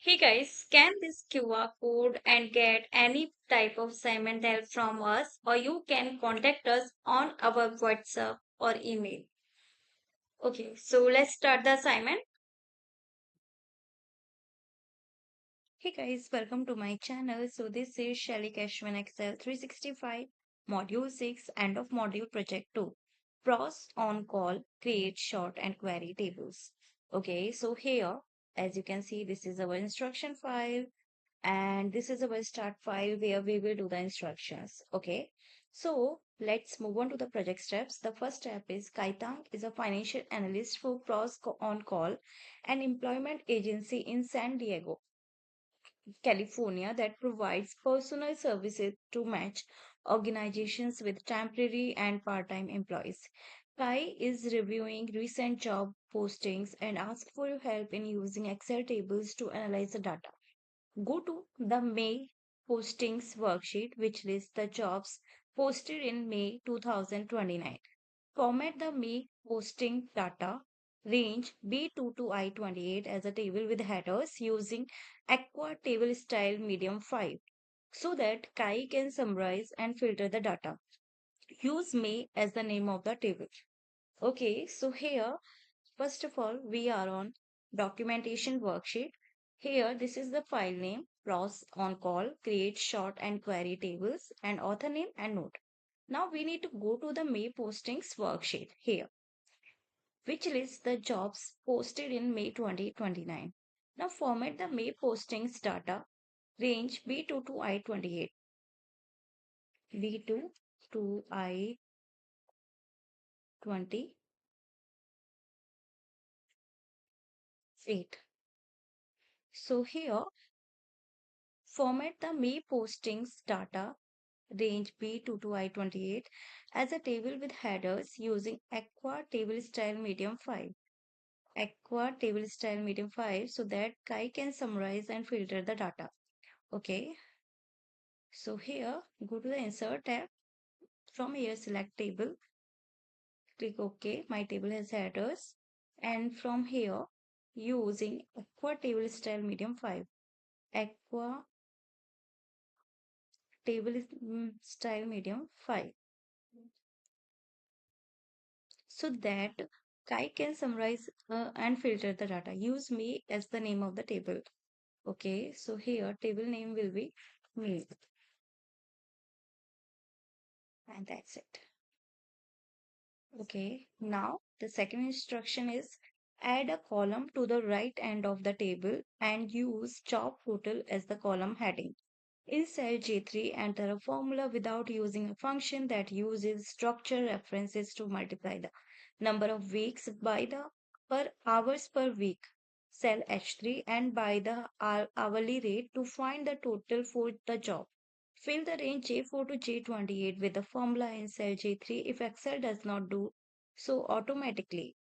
Hey guys, scan this QR code and get any type of assignment help from us, or you can contact us on our WhatsApp or email. Okay, so let's start the assignment. Hey guys, welcome to my channel. So this is Shelly Cashman Excel 365, Module 6, End of Module Project 2. Pros on call, create short and query tables. Okay, so here, as you can see, this is our instruction file. And this is our start file where we will do the instructions. Okay, so let's move on to the project steps. The first step is Tang is a financial analyst for Pros on Call, an employment agency in San Diego, California that provides personal services to match organizations with temporary and part-time employees. Kai is reviewing recent job postings and asks for your help in using Excel tables to analyze the data. Go to the May postings worksheet, which lists the jobs posted in May 2029. Format the May posting data range B2 to I28 as a table with headers using Aqua table style medium 5 so that Kai can summarize and filter the data. Use May as the name of the table. Okay, so here first of all, we are on documentation worksheet. Here, this is the file name, pros on call, create short and query tables, and author name and note. Now we need to go to the May postings worksheet here, which lists the jobs posted in May 2029. Now format the May postings data range B2 to I28. B2 to I28. So here, format the May postings data range B2 to I28 as a table with headers using Aqua table style medium 5. Aqua table style medium 5 so that Kai can summarize and filter the data. Okay. So here go to the insert tab. From here select table. Click OK. My table has headers. And from here using Aqua table style medium 5. Aqua table style medium 5. So that Kai can summarize and filter the data. Use me as the name of the table. Okay, so here table name will be me, and that's it. Okay, now the second instruction is add a column to the right end of the table and use job total as the column heading. In cell J3, enter a formula without using a function that uses structure references to multiply the number of weeks by the per hours per week, cell H3, and by the hourly rate to find the total for the job. Fill the range J4 to J28 with the formula in cell J3 if Excel does not do so automatically.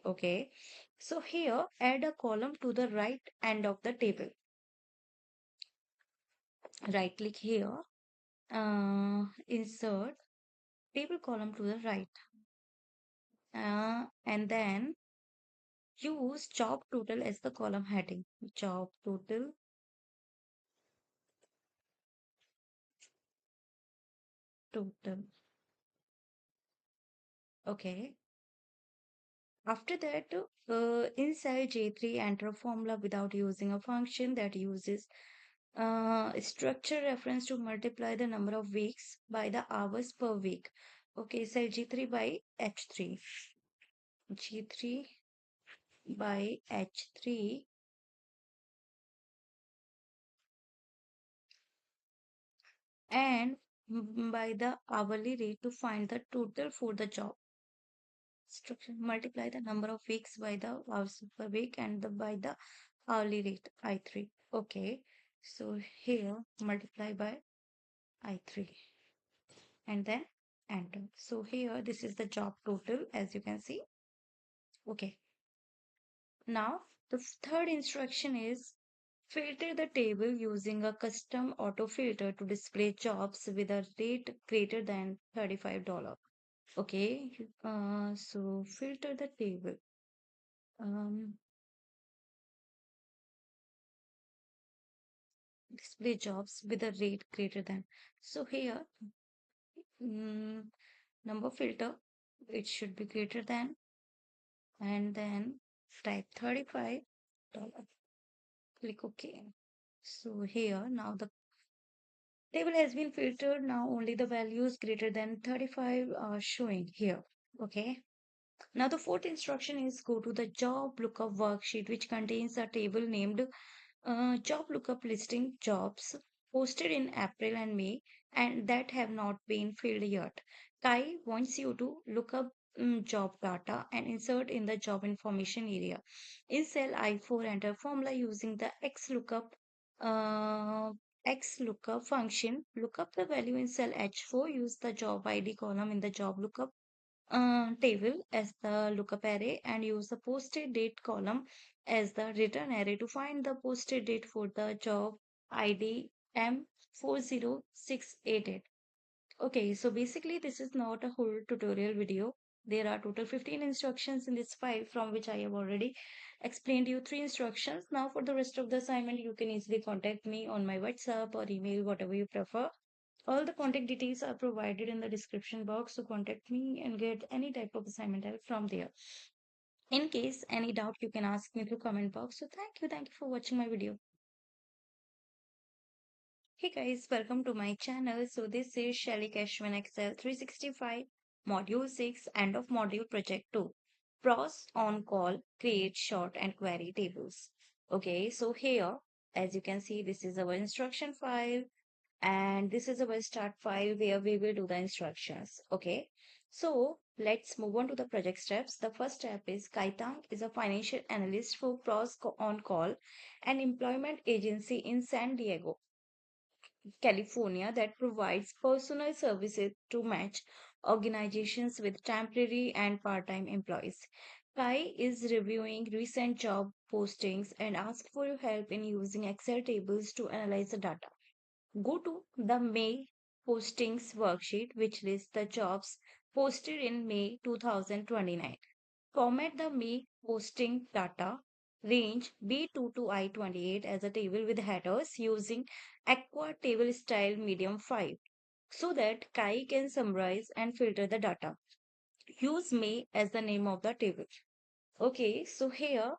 Okay, so here add a column to the right end of the table. Right click here, insert table column to the right, and then use job total as the column heading. Job total. Okay. After that, in cell J3, enter a formula without using a function that uses structure reference to multiply the number of weeks by the hours per week. Okay, cell G3 by H3. G3 by H3 and by the hourly rate to find the total for the job. Structure multiply the number of weeks by the hours per week and by the hourly rate I3. Okay, so here multiply by I3 and then enter. So here this is the job total as you can see. Okay, now the third instruction is filter the table using a custom auto filter to display jobs with a rate greater than $35. Okay, so filter the table. Um, display jobs with a rate greater than. So here, mm, number filter, it should be greater than, and then type $35. Click OK. So here now the table has been filtered. Now only the values greater than 35 are showing here. Okay. Now the fourth instruction is go to the job lookup worksheet, which contains a table named job lookup listing jobs posted in April and May and that have not been filled yet. Kai wants you to look up job data and insert in the job information area. In cell I4, enter formula using the uh, XLOOKUP function. Look up the value in cell H4. Use the job ID column in the job lookup table as the lookup array and use the posted date column as the return array to find the posted date for the job ID M40688. Okay, so basically this is not a whole tutorial video. There are total 15 instructions in this file from which I have already explained you 3 instructions. Now for the rest of the assignment, you can easily contact me on my WhatsApp or email, whatever you prefer. All the contact details are provided in the description box, so contact me and get any type of assignment help from there. In case any doubt, you can ask me through comment box. So thank you for watching my video. Hey guys, welcome to my channel. So this is Shelly Cashman Excel 365 Module 6 End of Module Project 2. Pros on call, create short and query tables. Okay, so here as you can see, this is our instruction file and this is our start file where we will do the instructions. Okay, so let's move on to the project steps. The first step is Tang is a financial analyst for Pros on Call, an employment agency in San Diego, California that provides personal services to match organizations with temporary and part-time employees. Kai is reviewing recent job postings and asks for your help in using Excel tables to analyze the data. Go to the May postings worksheet, which lists the jobs posted in May 2029. Format the May posting data range B2 to I28 as a table with headers using Aqua table style medium 5 so that Kai can summarize and filter the data. Use May as the name of the table. Okay, so here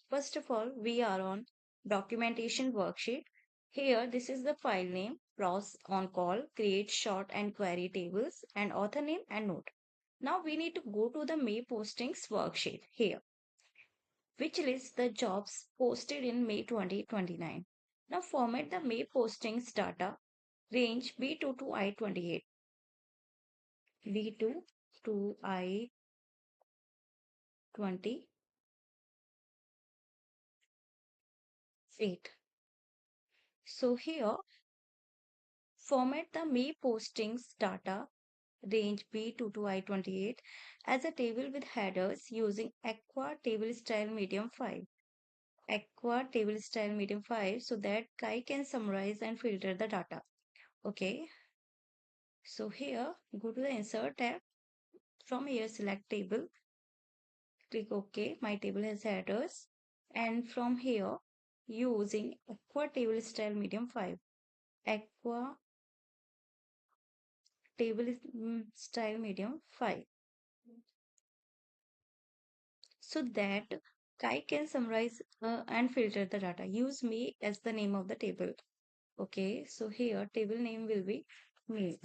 first of all, we are on documentation worksheet. Here, this is the file name, pros on call, create short and query tables, and author name and note. Now we need to go to the May postings worksheet here, which lists the jobs posted in May 2029. Now format the May postings data range B2 to I28. B2 to I28. So here, format the May postings data range B2 to I28 as a table with headers using Aqua table style medium 5. Aqua table style medium 5 so that Kai can summarize and filter the data. Okay. So here, go to the insert tab. From here, select table. Click OK. My table has headers. And from here, using Aqua table style medium 5. Aqua table style medium 5. So that Kai can summarize and filter the data. Use me as the name of the table. Okay, so here table name will be me,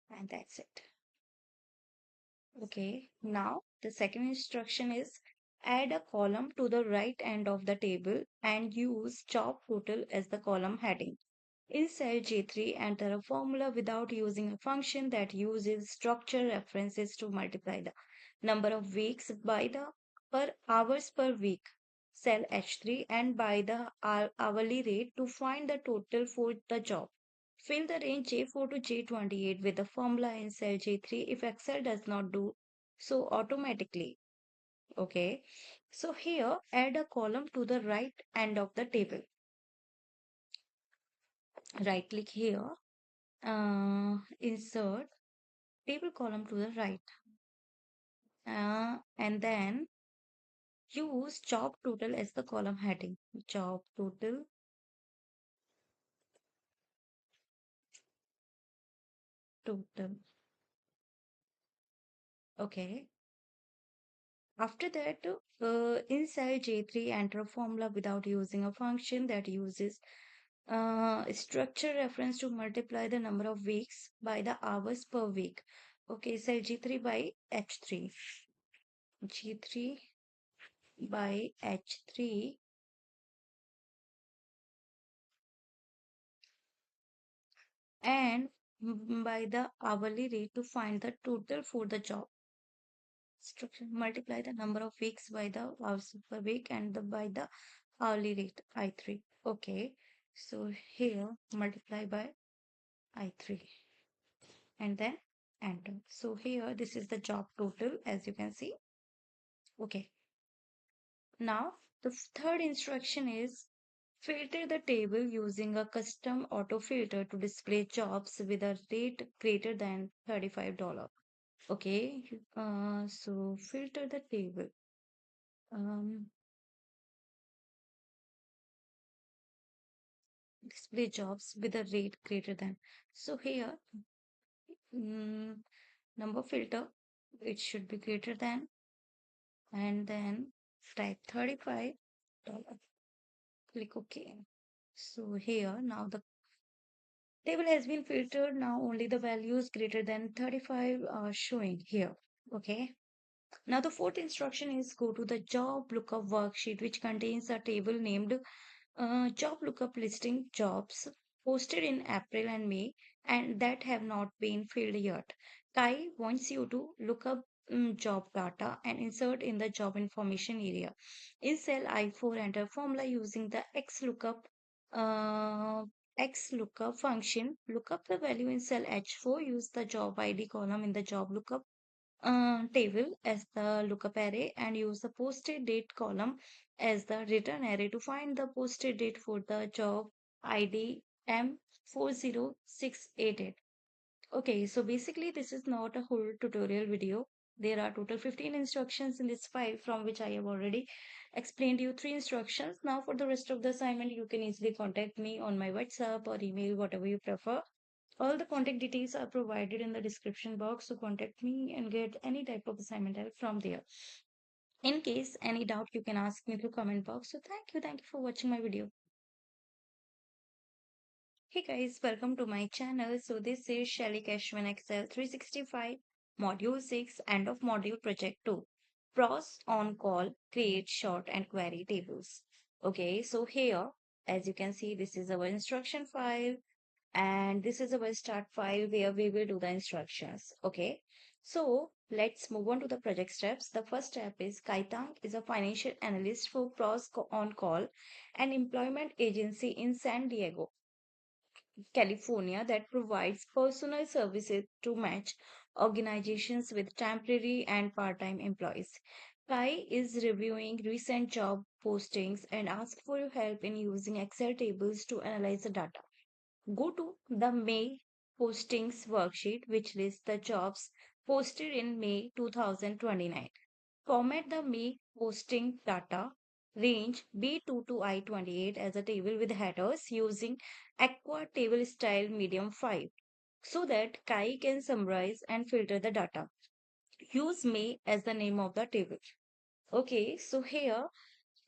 and that's it. Okay, now the second instruction is add a column to the right end of the table and use job total as the column heading. In cell G3, enter a formula without using a function that uses structure references to multiply the number of weeks by the per hours per week, cell H3, and by the hourly rate to find the total for the job. Fill the range J4 to J28 with the formula in cell J3 if Excel does not do so automatically. Okay, so here add a column to the right end of the table. Right click here, insert table column to the right, and then Use job total as the column heading. Job total, total. Okay. After that, in cell J3, enter a formula without using a function that uses structure reference to multiply the number of weeks by the hours per week. Okay, cell G3 by H3. G3 by H3 and by the hourly rate to find the total for the job. Structure multiply the number of weeks by the hours per week and by the hourly rate I3. Okay, so here multiply by I3 and then enter. So here this is the job total as you can see. Okay, now the third instruction is filter the table using a custom auto filter to display jobs with a rate greater than $35. Okay, so filter the table. Um, Display jobs with a rate greater than. So here, mm, number filter, it should be greater than, and then type $35. Click OK. So here now the table has been filtered. Now only the values greater than 35 are showing here. Okay. Now the fourth instruction is go to the job lookup worksheet which contains a table named job lookup listing jobs posted in April and May and that have not been filled yet. Kai wants you to look up job data and insert in the job information area. In cell I4, enter formula using the uh, XLOOKUP function. Look up the value in cell H4. Use the job ID column in the job lookup table as the lookup array and use the posted date column as the return array to find the posted date for the job ID M40688. Okay, so basically this is not a whole tutorial video. There are total 15 instructions in this file from which I have already explained you 3 instructions. Now for the rest of the assignment, you can easily contact me on my WhatsApp or email, whatever you prefer. All the contact details are provided in the description box, so contact me and get any type of assignment help from there. In case any doubt, you can ask me through comment box. So thank you for watching my video. Hey guys, welcome to my channel. So this is Shelly Cashman Excel 365 Module 6 End of Module Project 2. Pros on call, create short and query tables. Okay, so here as you can see, this is our instruction file and this is our start file where we will do the instructions. Okay, so let's move on to the project steps. The first step is Tang is a financial analyst for Pros on Call, an employment agency in San Diego, California that provides personal services to match organizations with temporary and part-time employees. Kai is reviewing recent job postings and asks for your help in using Excel tables to analyze the data. Go to the May postings worksheet, which lists the jobs posted in May 2029. Format the May posting data range B2 to I28 as a table with headers using Aqua table style medium 5 so that Kai can summarize and filter the data. Use May as the name of the table. Okay, so here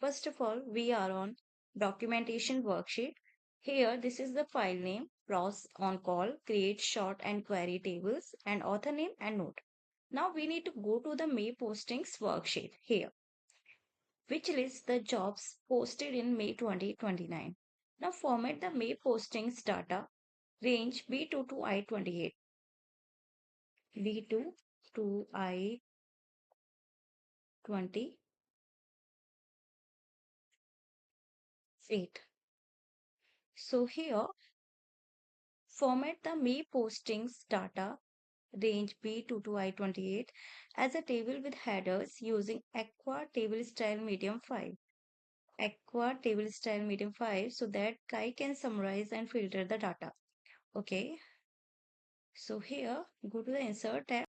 first of all, we are on documentation worksheet. Here, this is the file name, pros on call, create short and query tables, and author name and note. Now we need to go to the May postings worksheet here, which lists the jobs posted in May 2029. Now format the May postings data range B2 to I28. B2 to I28. So here, format the May postings data range B2 to I28 as a table with headers using Aqua table style medium 5. Aqua table style medium 5 so that Kai can summarize and filter the data. Okay. So here go to the insert tab